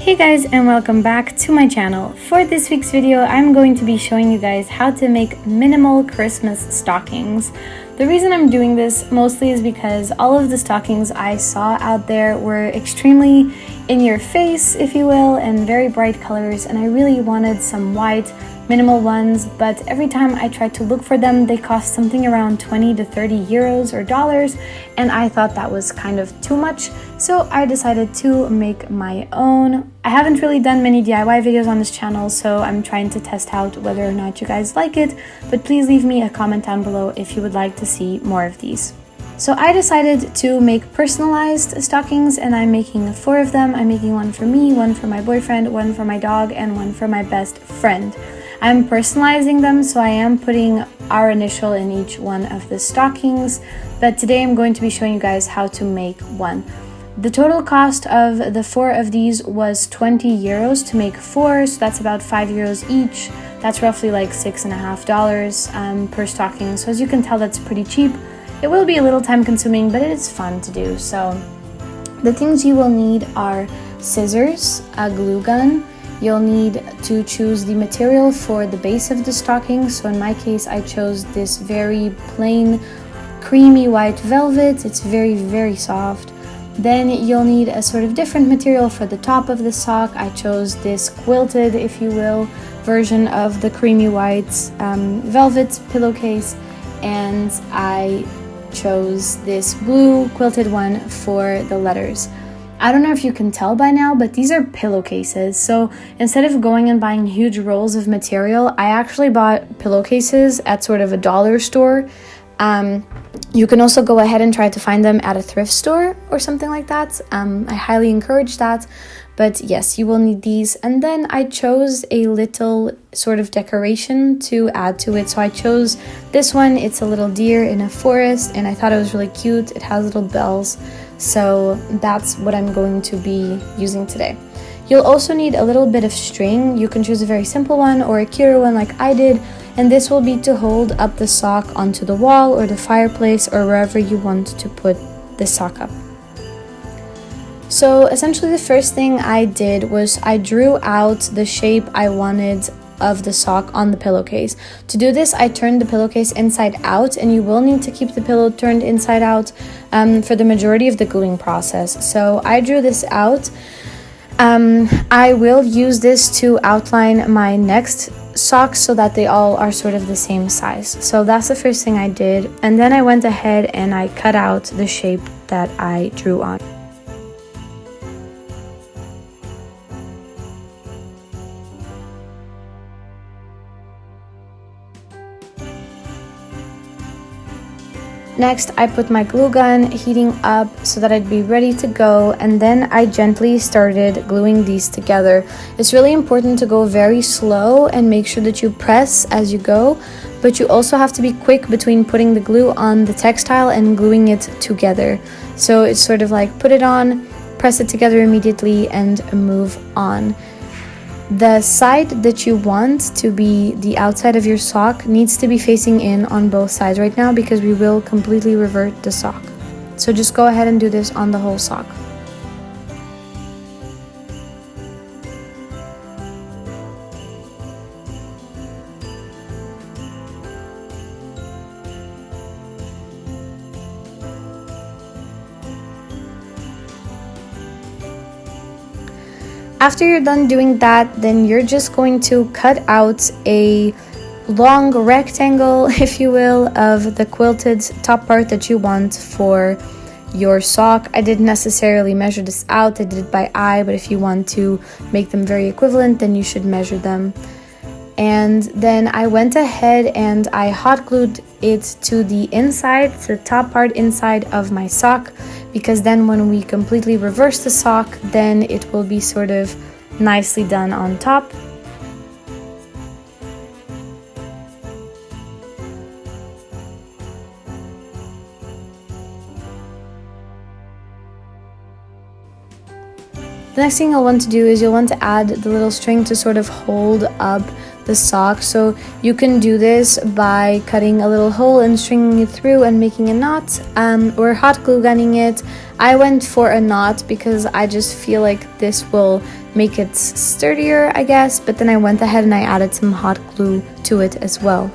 Hey guys, and welcome back to my channel. For this week's video, I'm going to be showing you guys how to make minimal Christmas stockings. The reason I'm doing this mostly is because all of the stockings I saw out there were extremely in your face, if you will, and very bright colors, and I really wanted some white minimal ones, but every time I tried to look for them, they cost something around 20 to 30 euros or dollars, and I thought that was kind of too much, so I decided to make my own. I haven't really done many DIY videos on this channel, so I'm trying to test out whether or not you guys like it, but please leave me a comment down below if you would like to see more of these. So I decided to make personalized stockings, and I'm making 4 of them. I'm making one for me, one for my boyfriend, one for my dog, and one for my best friend. I'm personalizing them, so I am putting our initial in each one of the stockings, but today I'm going to be showing you guys how to make one. The total cost of the 4 of these was 20 euros to make 4, so that's about 5 euros each. That's roughly like $6.50 per stocking, so as you can tell, that's pretty cheap. It will be a little time consuming, but it is fun to do. So the things you will need are scissors, a glue gun. You'll need to choose the material for the base of the stocking. So in my case, I chose this very plain, creamy white velvet. It's very, very soft. Then you'll need a sort of different material for the top of the sock. I chose this quilted, if you will, version of the creamy white velvet pillowcase. And I chose this blue quilted one for the letters. I don't know if you can tell by now, but these are pillowcases. So instead of going and buying huge rolls of material, I actually bought pillowcases at sort of a dollar store. You can also go ahead and try to find them at a thrift store or something like that. I highly encourage that. But yes, you will need these. And then I chose a little sort of decoration to add to it. So I chose this one. It's a little deer in a forest, and I thought it was really cute. It has little bells. So that's what I'm going to be using today. You'll also need a little bit of string. You can choose a very simple one or a cuter one like I did. And this will be to hold up the sock onto the wall or the fireplace or wherever you want to put the sock up. So essentially the first thing I did was I drew out the shape I wanted of the sock on the pillowcase. To do this, I turned the pillowcase inside out, and you will need to keep the pillow turned inside out for the majority of the gluing process. So I drew this out. I will use this to outline my next socks so that they all are sort of the same size. So that's the first thing I did, and then I went ahead and I cut out the shape that I drew on. Next, I put my glue gun heating up so that I'd be ready to go, and then I gently started gluing these together. It's really important to go very slow and make sure that you press as you go, but you also have to be quick between putting the glue on the textile and gluing it together. So it's sort of like put it on, press it together immediately, and move on. The side that you want to be the outside of your sock needs to be facing in on both sides right now, because we will completely revert the sock. So just go ahead and do this on the whole sock. After you're done doing that, then you're just going to cut out a long rectangle, if you will, of the quilted top part that you want for your sock. I didn't necessarily measure this out, I did it by eye, but if you want to make them very equivalent, then you should measure them. And then I went ahead and I hot glued it to the inside, to the top part inside of my sock, because then when we completely reverse the sock, then it will be sort of nicely done on top. The next thing you'll want to do is you'll want to add the little string to sort of hold up the sock. So you can do this by cutting a little hole and stringing it through and making a knot, or hot glue gunning it. I went for a knot because I just feel like this will make it sturdier, I guess, but then I went ahead and I added some hot glue to it as well.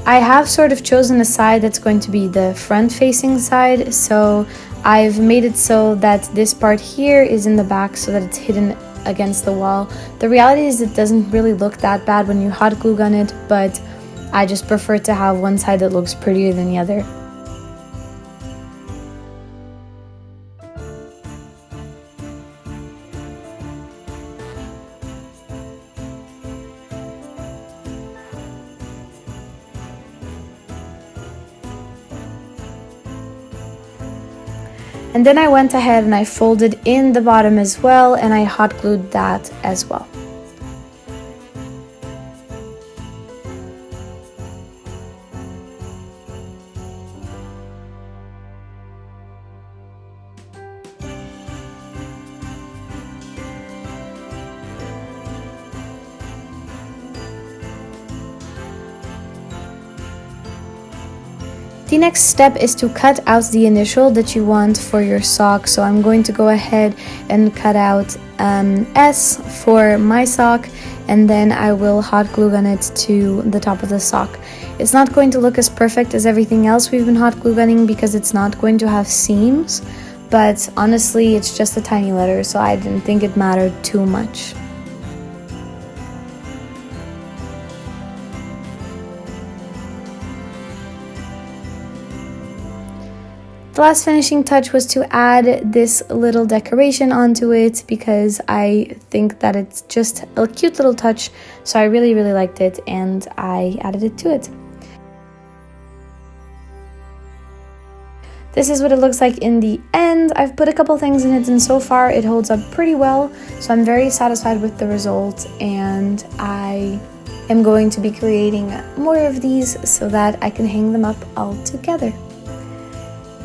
I have sort of chosen a side that's going to be the front facing side, so I've made it so that this part here is in the back so that it's hidden against the wall. The reality is it doesn't really look that bad when you hot glue gun it, but I just prefer to have one side that looks prettier than the other. And then I went ahead and I folded in the bottom as well, and I hot glued that as well. The next step is to cut out the initial that you want for your sock. So I'm going to go ahead and cut out S for my sock, and then I will hot glue gun it to the top of the sock. It's not going to look as perfect as everything else we've been hot glue gunning because it's not going to have seams, but honestly it's just a tiny letter, so I didn't think it mattered too much. The last finishing touch was to add this little decoration onto it because I think that it's just a cute little touch, so I really liked it and I added it to it. This is what it looks like in the end. I've put a couple things in it and so far it holds up pretty well, so I'm very satisfied with the result, and I am going to be creating more of these so that I can hang them up all together.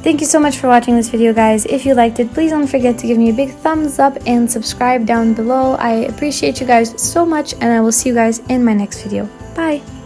Thank you so much for watching this video, guys. If you liked it, please don't forget to give me a big thumbs up and subscribe down below. I appreciate you guys so much, and I will see you guys in my next video. Bye!